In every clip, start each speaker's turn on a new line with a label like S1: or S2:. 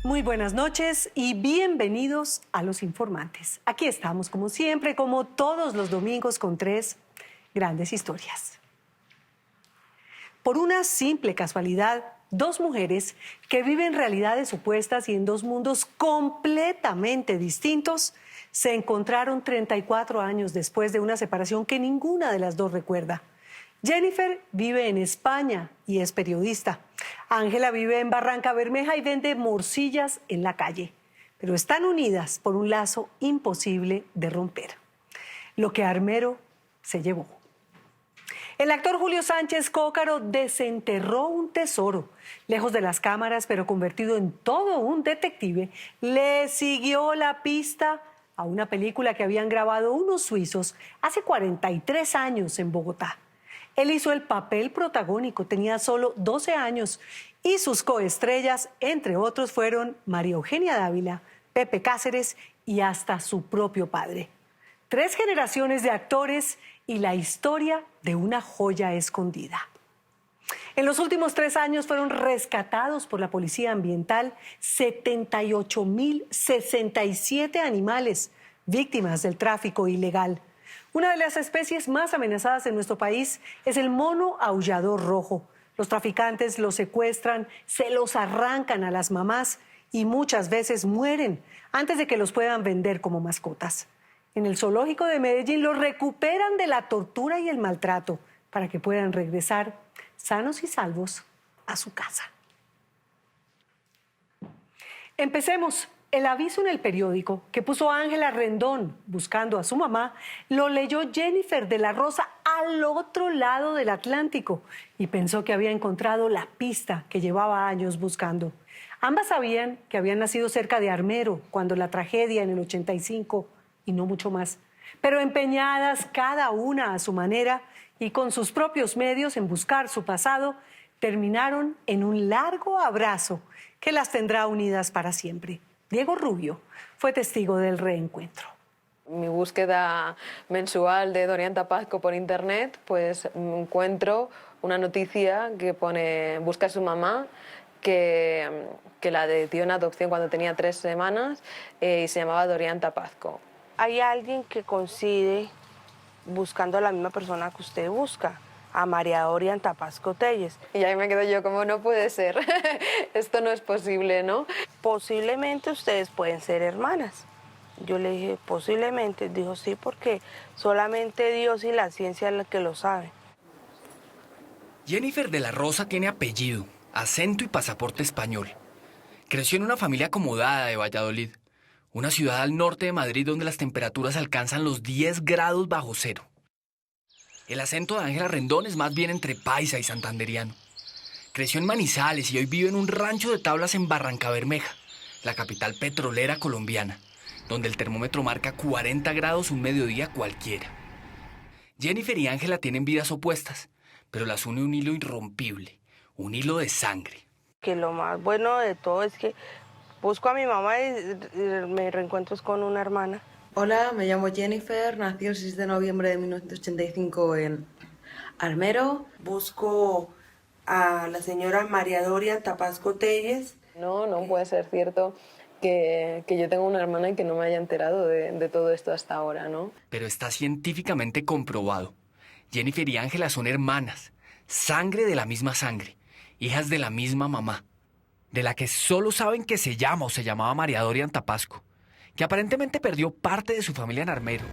S1: Muy buenas noches y bienvenidos a Los Informantes. Aquí estamos, como siempre, como todos los domingos, con tres grandes historias. Por una simple casualidad, dos mujeres que viven realidades opuestas y en dos mundos completamente distintos se encontraron 34 años después de una separación que ninguna de las dos recuerda. Jennifer vive en España y es periodista. Ángela vive en Barrancabermeja y vende morcillas en la calle. Pero están unidas por un lazo imposible de romper. Lo que Armero se llevó. El actor Julio Sánchez Cócaro desenterró un tesoro. Lejos de las cámaras, pero convertido en todo un detective, le siguió la pista a una película que habían grabado unos suizos hace 43 años en Bogotá. Él hizo el papel protagónico, tenía solo 12 años y sus coestrellas, entre otros, fueron María Eugenia Dávila, Pepe Cáceres y hasta su propio padre. 3 generaciones de actores y la historia de una joya escondida. En los últimos 3 años fueron rescatados por la Policía Ambiental 78.067 animales víctimas del tráfico ilegal. Una de las especies más amenazadas en nuestro país es el mono aullador rojo. Los traficantes los secuestran, se los arrancan a las mamás y muchas veces mueren antes de que los puedan vender como mascotas. En el zoológico de Medellín los recuperan de la tortura y el maltrato para que puedan regresar sanos y salvos a su casa. Empecemos. El aviso en el periódico que puso Ángela Rendón buscando a su mamá lo leyó Jennifer de la Rosa al otro lado del Atlántico y pensó que había encontrado la pista que llevaba años buscando. Ambas sabían que habían nacido cerca de Armero cuando la tragedia en el 85 y no mucho más, pero empeñadas cada una a su manera y con sus propios medios en buscar su pasado, terminaron en un largo abrazo que las tendrá unidas para siempre. Diego Rubio fue testigo del reencuentro.
S2: Mi búsqueda mensual de Dorian Tapazco por internet, pues encuentro una noticia que pone busca a su mamá, que la dio en adopción cuando tenía 3 semanas y se llamaba Dorian Tapazco.
S3: Hay alguien que coincide buscando a la misma persona que usted busca, a María Dorian Tapazco Telles.
S2: Y ahí me quedo yo, como no puede ser, esto no es posible, ¿no?
S3: Posiblemente ustedes pueden ser hermanas. Yo le dije, posiblemente. Dijo, sí, porque solamente Dios y la ciencia es la que lo sabe.
S4: Jennifer de la Rosa tiene apellido, acento y pasaporte español. Creció en una familia acomodada de Valladolid, una ciudad al norte de Madrid donde las temperaturas alcanzan los 10 grados bajo cero. El acento de Ángela Rendón es más bien entre paisa y santanderiano. Creció en Manizales y hoy vive en un rancho de tablas en Barrancabermeja, la capital petrolera colombiana, donde el termómetro marca 40 grados un mediodía cualquiera. Jennifer y Ángela tienen vidas opuestas, pero las une un hilo irrompible, un hilo de sangre.
S3: Que lo más bueno de todo es que busco a mi mamá y me reencuentro con una hermana.
S5: Hola, me llamo Jennifer, nací el 6 de noviembre de 1985 en Armero. Busco a la señora María Dorian Tapazco Telles.
S2: No puede ser cierto que yo tenga una hermana y que no me haya enterado de todo esto hasta ahora, ¿no?
S4: Pero está científicamente comprobado. Jennifer y Ángela son hermanas, sangre de la misma sangre, hijas de la misma mamá, de la que solo saben que se llama o se llamaba María Dorian Tapazco, que aparentemente perdió parte de su familia en Armero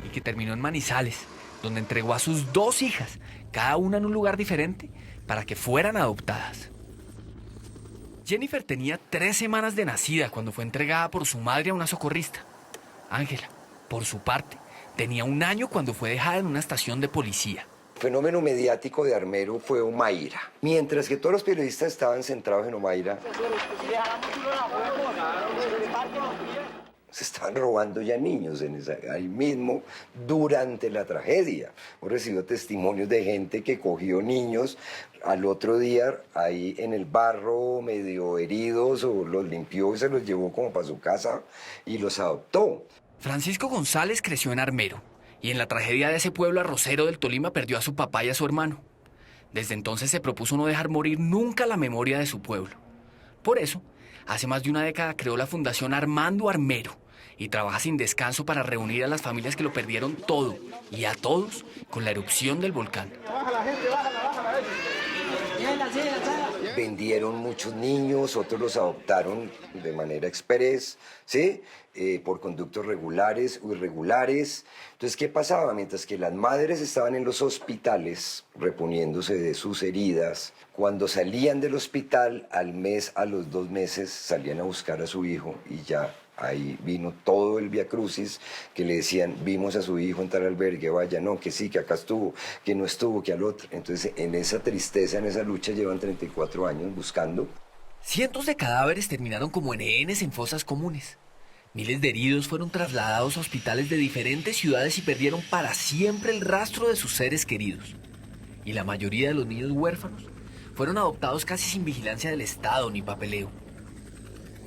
S4: y que terminó en Manizales, donde entregó a sus 2 hijas, cada una en un lugar diferente, para que fueran adoptadas. Jennifer tenía 3 semanas de nacida cuando fue entregada por su madre a una socorrista. Ángela, por su parte, tenía 1 año cuando fue dejada en una estación de policía.
S6: El fenómeno mediático de Armero fue Omaira. Mientras que todos los periodistas estaban centrados en Omaira, se estaban robando ya niños ahí mismo durante la tragedia. Hemos recibido testimonios de gente que cogió niños al otro día ahí en el barro medio heridos o los limpió y se los llevó como para su casa y los adoptó.
S4: Francisco González creció en Armero y en la tragedia de ese pueblo arrocero del Tolima perdió a su papá y a su hermano. Desde entonces se propuso no dejar morir nunca la memoria de su pueblo. Por eso, hace más de una década creó la Fundación Armando Armero y trabaja sin descanso para reunir a las familias que lo perdieron todo y a todos con la erupción del volcán.
S6: Vendieron muchos niños, otros los adoptaron de manera express, ¿sí? Por conductos regulares o irregulares. Entonces, ¿qué pasaba? Mientras que las madres estaban en los hospitales reponiéndose de sus heridas, cuando salían del hospital, al mes, a los 2 meses, salían a buscar a su hijo y ya ahí vino todo el viacrucis, que le decían, vimos a su hijo en tal albergue, vaya, no, que sí, que acá estuvo, que no estuvo, que al otro. Entonces, en esa tristeza, en esa lucha, llevan 34 años buscando.
S4: Cientos de cadáveres terminaron como rehenes en fosas comunes. Miles de heridos fueron trasladados a hospitales de diferentes ciudades y perdieron para siempre el rastro de sus seres queridos. Y la mayoría de los niños huérfanos fueron adoptados casi sin vigilancia del Estado ni papeleo.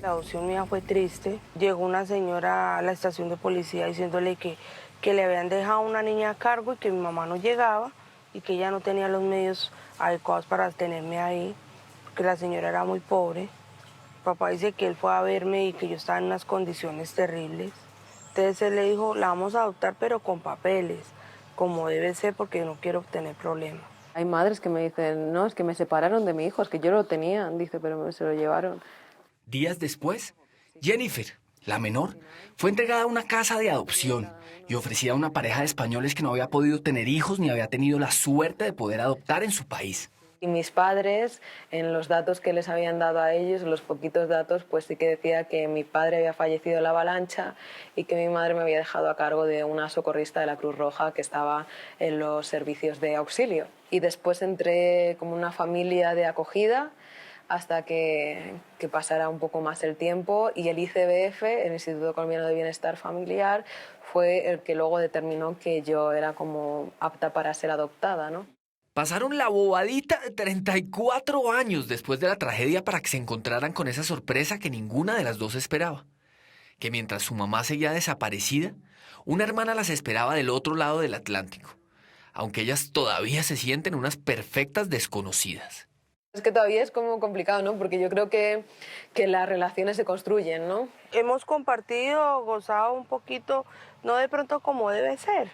S3: La adopción mía fue triste. Llegó una señora a la estación de policía diciéndole que le habían dejado una niña a cargo y que mi mamá no llegaba y que ella no tenía los medios adecuados para tenerme ahí, porque la señora era muy pobre. Papá dice que él fue a verme y que yo estaba en unas condiciones terribles. Entonces él le dijo, la vamos a adoptar pero con papeles, como debe ser porque no quiero tener problemas.
S2: Hay madres que me dicen, no, es que me separaron de mi hijo, es que yo lo tenía, dice, pero se lo llevaron.
S4: Días después, Jennifer, la menor, fue entregada a una casa de adopción y ofrecida a una pareja de españoles que no había podido tener hijos ni había tenido la suerte de poder adoptar en su país.
S2: Y mis padres, en los datos que les habían dado a ellos, los poquitos datos, pues sí que decía que mi padre había fallecido en la avalancha y que mi madre me había dejado a cargo de una socorrista de la Cruz Roja que estaba en los servicios de auxilio. Y después entré como una familia de acogida hasta que pasara un poco más el tiempo y el ICBF, el Instituto Colombiano de Bienestar Familiar, fue el que luego determinó que yo era como apta para ser adoptada, ¿no?
S4: Pasaron la bobadita de 34 años después de la tragedia para que se encontraran con esa sorpresa que ninguna de las dos esperaba. Que mientras su mamá seguía desaparecida, una hermana las esperaba del otro lado del Atlántico, aunque ellas todavía se sienten unas perfectas desconocidas.
S2: Es que todavía es como complicado, ¿no? Porque yo creo que las relaciones se construyen, ¿no?
S3: Hemos compartido, gozado un poquito, no de pronto como debe ser,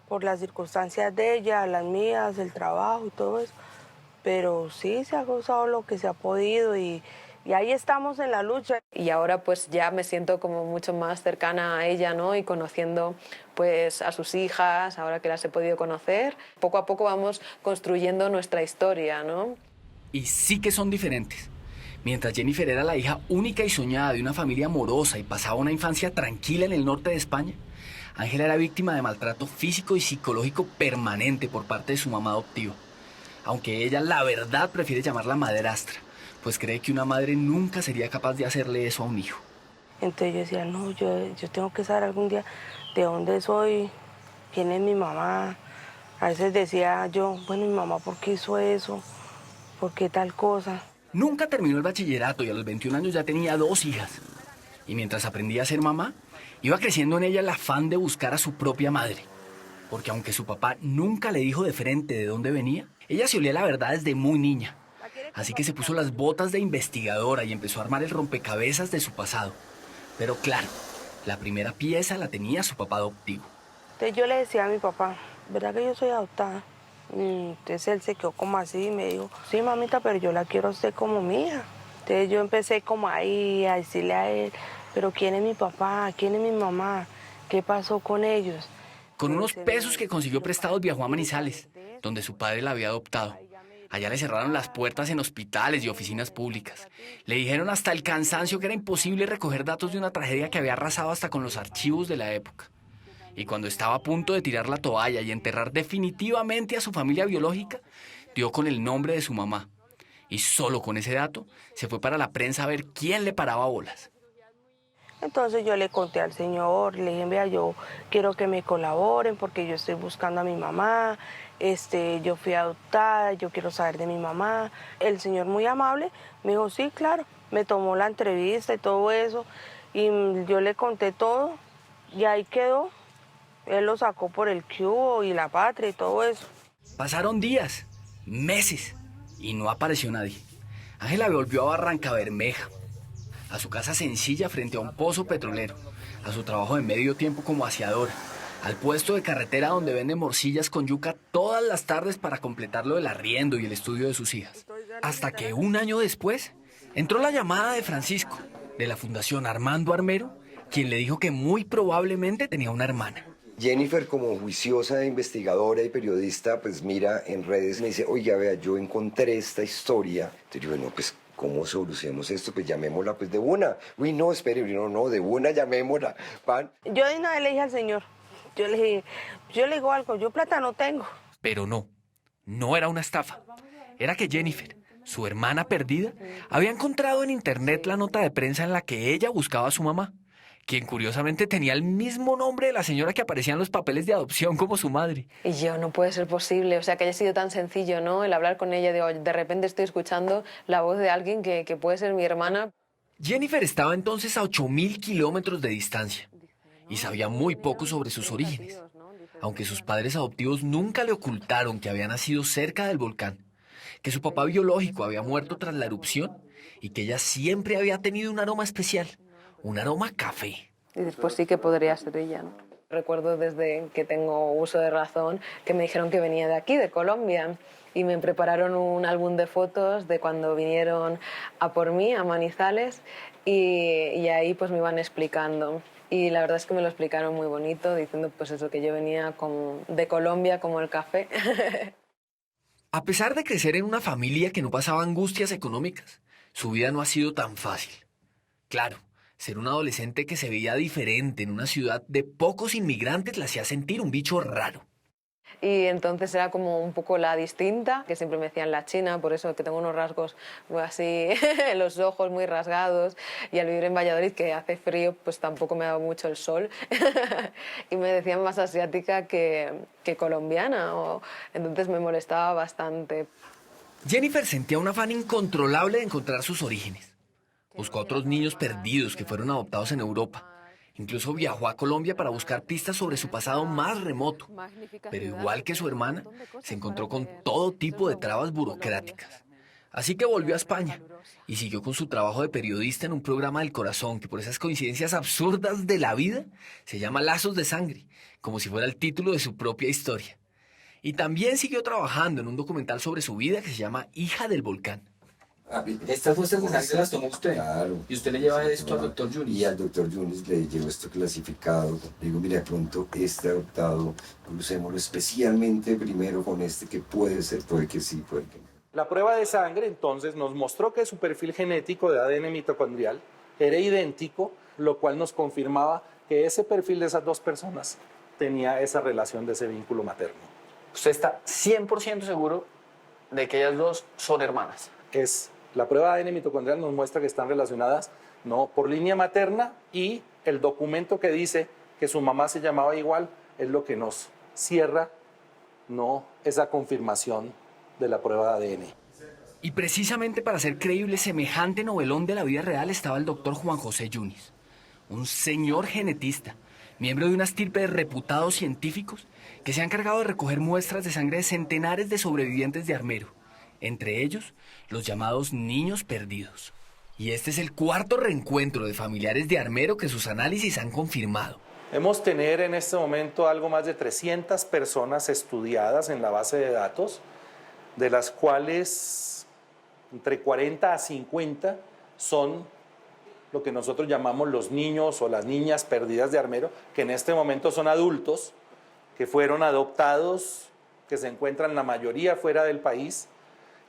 S3: por las circunstancias de ella, las mías, el trabajo y todo eso. Pero sí se ha gozado lo que se ha podido y ahí estamos en la lucha.
S2: Y ahora pues ya me siento como mucho más cercana a ella, ¿no? Y conociendo pues a sus hijas, ahora que las he podido conocer. Poco a poco vamos construyendo nuestra historia, ¿no?
S4: Y sí que son diferentes. Mientras Jennifer era la hija única y soñada de una familia amorosa y pasaba una infancia tranquila en el norte de España, Ángela era víctima de maltrato físico y psicológico permanente por parte de su mamá adoptiva. Aunque ella, la verdad, prefiere llamarla madrastra, pues cree que una madre nunca sería capaz de hacerle eso a un hijo.
S3: Entonces yo decía, no, yo tengo que saber algún día de dónde soy, quién es mi mamá. A veces decía yo, bueno, mi mamá, ¿por qué hizo eso? ¿Por qué tal cosa?
S4: Nunca terminó el bachillerato y a los 21 años ya tenía 2 hijas. Y mientras aprendía a ser mamá, iba creciendo en ella el afán de buscar a su propia madre. Porque aunque su papá nunca le dijo de frente de dónde venía, ella se olía la verdad desde muy niña. Así que se puso las botas de investigadora y empezó a armar el rompecabezas de su pasado. Pero claro, la primera pieza la tenía su papá adoptivo.
S3: Entonces yo le decía a mi papá, ¿verdad que yo soy adoptada? Entonces él se quedó como así y me dijo, sí, mamita, pero yo la quiero a usted como mi hija. Entonces yo empecé como ahí a decirle a él, pero ¿quién es mi papá? ¿Quién es mi mamá? ¿Qué pasó con ellos?
S4: Con unos pesos que consiguió prestados viajó a Manizales, donde su padre la había adoptado. Allá le cerraron las puertas en hospitales y oficinas públicas. Le dijeron hasta el cansancio que era imposible recoger datos de una tragedia que había arrasado hasta con los archivos de la época. Y cuando estaba a punto de tirar la toalla y enterrar definitivamente a su familia biológica, dio con el nombre de su mamá. Y solo con ese dato se fue para la prensa a ver quién le paraba bolas.
S3: Entonces yo le conté al señor, le dije, vea, yo quiero que me colaboren porque yo estoy buscando a mi mamá, yo fui adoptada, yo quiero saber de mi mamá. El señor muy amable me dijo, sí, claro, me tomó la entrevista y todo eso y yo le conté todo y ahí quedó. Él lo sacó por el Cubo y la Patria y todo eso.
S4: Pasaron días, meses, y no apareció nadie. Ángela volvió a Barranca Bermeja, a su casa sencilla frente a un pozo petrolero, a su trabajo de medio tiempo como aseadora, al puesto de carretera donde vende morcillas con yuca todas las tardes para completar lo del arriendo y el estudio de sus hijas. Hasta que un año después entró la llamada de Francisco, de la Fundación Armando Armero, quien le dijo que muy probablemente tenía una hermana.
S6: Jennifer, como juiciosa investigadora y periodista, pues mira en redes, me dice, oiga, vea, yo encontré esta historia. Entonces yo, bueno, pues, ¿cómo solucionamos esto? Pues llamémosla pues de una. Uy, no, espere, no, de una llamémosla. Pan.
S3: Yo de una vez le dije al señor, yo le digo algo, yo plata no tengo.
S4: Pero no era una estafa. Era que Jennifer, su hermana perdida, había encontrado en internet la nota de prensa en la que ella buscaba a su mamá, quien curiosamente tenía el mismo nombre de la señora que aparecía en los papeles de adopción como su madre.
S2: Y yo, no puede ser posible, o sea, que haya sido tan sencillo, ¿no? El hablar con ella, de repente estoy escuchando la voz de alguien que puede ser mi hermana.
S4: Jennifer estaba entonces a 8.000 kilómetros de distancia y sabía muy poco sobre sus orígenes, aunque sus padres adoptivos nunca le ocultaron que había nacido cerca del volcán, que su papá biológico había muerto tras la erupción y que ella siempre había tenido un aroma especial, un aroma café.
S2: Y después sí que podría ser ella, ¿no? Recuerdo desde que tengo uso de razón que me dijeron que venía de aquí, de Colombia, y me prepararon un álbum de fotos de cuando vinieron a por mí, a Manizales, y ahí pues me iban explicando. Y la verdad es que me lo explicaron muy bonito, diciendo pues eso, que yo venía de Colombia como el café.
S4: A pesar de crecer en una familia que no pasaba angustias económicas, su vida no ha sido tan fácil. Claro, ser un adolescente que se veía diferente en una ciudad de pocos inmigrantes la hacía sentir un bicho raro.
S2: Y entonces era como un poco la distinta, que siempre me decían la china, por eso que tengo unos rasgos así, los ojos muy rasgados, y al vivir en Valladolid, que hace frío, pues tampoco me ha dado mucho el sol, y me decían más asiática que colombiana, entonces me molestaba bastante.
S4: Jennifer sentía un afán incontrolable de encontrar sus orígenes. Buscó a otros niños perdidos que fueron adoptados en Europa. Incluso viajó a Colombia para buscar pistas sobre su pasado más remoto. Pero igual que su hermana, se encontró con todo tipo de trabas burocráticas. Así que volvió a España y siguió con su trabajo de periodista en un programa del corazón que por esas coincidencias absurdas de la vida se llama Lazos de Sangre, como si fuera el título de su propia historia. Y también siguió trabajando en un documental sobre su vida que se llama Hija del Volcán.
S7: Estas muestras de sangre las tomó usted.
S6: Claro.
S7: Y usted le lleva esto al doctor Yunis.
S6: Y al doctor Yunis le llevo esto clasificado. Le digo, mira, de pronto este adoptado, crucémoslo especialmente primero con este que puede ser, puede que sí, puede que no.
S8: La prueba de sangre entonces nos mostró que su perfil genético de ADN mitocondrial era idéntico, lo cual nos confirmaba que ese perfil de esas dos personas tenía esa relación de ese vínculo materno.
S7: Usted está 100% seguro de que ellas dos son hermanas.
S8: La prueba de ADN mitocondrial nos muestra que están relacionadas, no por línea materna, y el documento que dice que su mamá se llamaba igual es lo que nos cierra, no esa confirmación de la prueba de ADN.
S4: Y precisamente para hacer creíble semejante novelón de la vida real estaba el doctor Juan José Yunis, un señor genetista, miembro de una estirpe de reputados científicos que se ha encargado de recoger muestras de sangre de centenares de sobrevivientes de Armero, entre ellos los llamados niños perdidos. Y este es el cuarto reencuentro de familiares de Armero que sus análisis han confirmado.
S8: Hemos tener en este momento algo más de 300 personas estudiadas en la base de datos, de las cuales entre 40 a 50 son lo que nosotros llamamos los niños o las niñas perdidas de Armero, que en este momento son adultos, que fueron adoptados, que se encuentran la mayoría fuera del país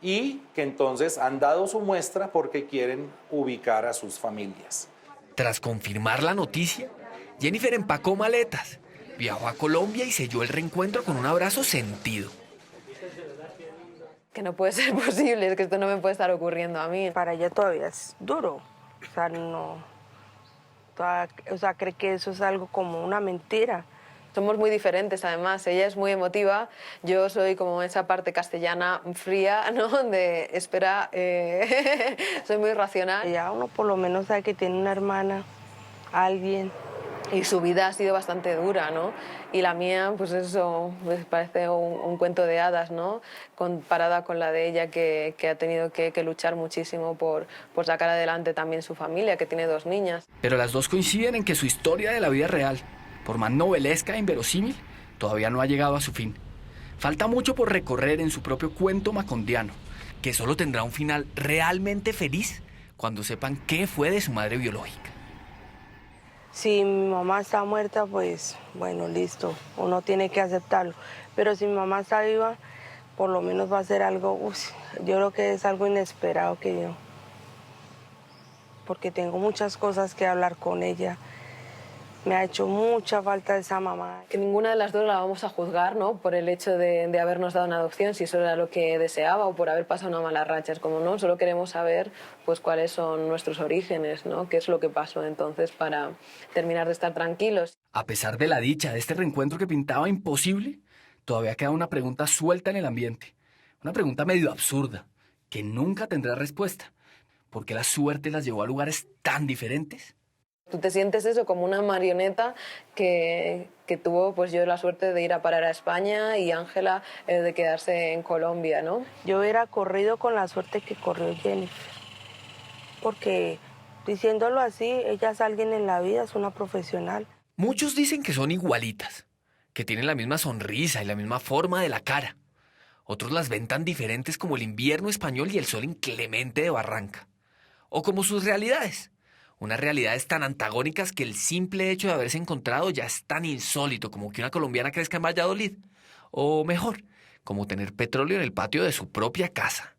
S8: y que entonces han dado su muestra porque quieren ubicar a sus familias.
S4: Tras confirmar la noticia, Jennifer empacó maletas, viajó a Colombia y selló el reencuentro con un abrazo sentido.
S2: Que no puede ser posible, es que esto no me puede estar ocurriendo a mí.
S3: Para ella todavía es duro, o sea, no, cree que eso es algo como una mentira.
S2: Somos muy diferentes, además. Ella es muy emotiva. Yo soy como esa parte castellana fría, ¿no? De espera, soy muy racional.
S3: Ya uno por lo menos sabe que tiene una hermana, alguien
S2: y su vida ha sido bastante dura, ¿no? Y la mía, pues eso, pues parece un cuento de hadas, ¿no? Comparada con la de ella que ha tenido que luchar muchísimo por sacar adelante también su familia, que tiene 2 niñas.
S4: Pero las dos coinciden en que su historia de la vida real, por más novelesca e inverosímil, todavía no ha llegado a su fin. Falta mucho por recorrer en su propio cuento macondiano, que solo tendrá un final realmente feliz cuando sepan qué fue de su madre biológica.
S3: Si mi mamá está muerta, pues bueno, listo, uno tiene que aceptarlo. Pero si mi mamá está viva, por lo menos va a ser algo, yo creo que es algo inesperado que yo. Porque tengo muchas cosas que hablar con ella. Me ha hecho mucha falta esa mamá.
S2: Que ninguna de las dos la vamos a juzgar, ¿no? Por el hecho de habernos dado una adopción, si eso era lo que deseaba, o por haber pasado una mala racha. Es como, no, solo queremos saber pues cuáles son nuestros orígenes, ¿no? Qué es lo que pasó entonces para terminar de estar tranquilos.
S4: A pesar de la dicha de este reencuentro que pintaba imposible, todavía queda una pregunta suelta en el ambiente. Una pregunta medio absurda, que nunca tendrá respuesta. ¿Por qué la suerte las llevó a lugares tan diferentes?
S2: Tú te sientes eso como una marioneta que tuvo pues yo la suerte de ir a parar a España y Ángela de quedarse en Colombia, ¿no?
S3: Yo hubiera corrido con la suerte que corrió Jennifer. Porque, diciéndolo así, ella es alguien en la vida, es una profesional.
S4: Muchos dicen que son igualitas, que tienen la misma sonrisa y la misma forma de la cara. Otros las ven tan diferentes como el invierno español y el sol inclemente de Barranca. O como sus realidades. Unas realidades tan antagónicas que el simple hecho de haberse encontrado ya es tan insólito como que una colombiana crezca en Valladolid. O mejor, como tener petróleo en el patio de su propia casa.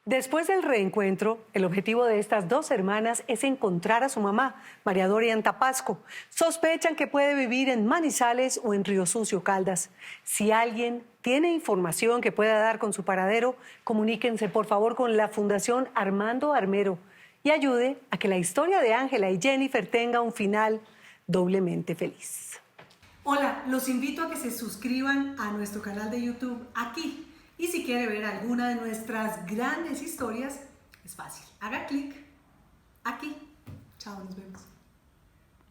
S1: Después del reencuentro, el objetivo de estas 2 hermanas es encontrar a su mamá, María Dorian Tapasco. Sospechan que puede vivir en Manizales o en Río Sucio, Caldas. Si alguien tiene información que pueda dar con su paradero, comuníquense por favor con la Fundación Armando Armero y ayude a que la historia de Ángela y Jennifer tenga un final doblemente feliz. Hola, los invito a que se suscriban a nuestro canal de YouTube aquí. Y si quiere ver alguna de nuestras grandes historias, es fácil. Haga clic aquí. Chao, nos vemos.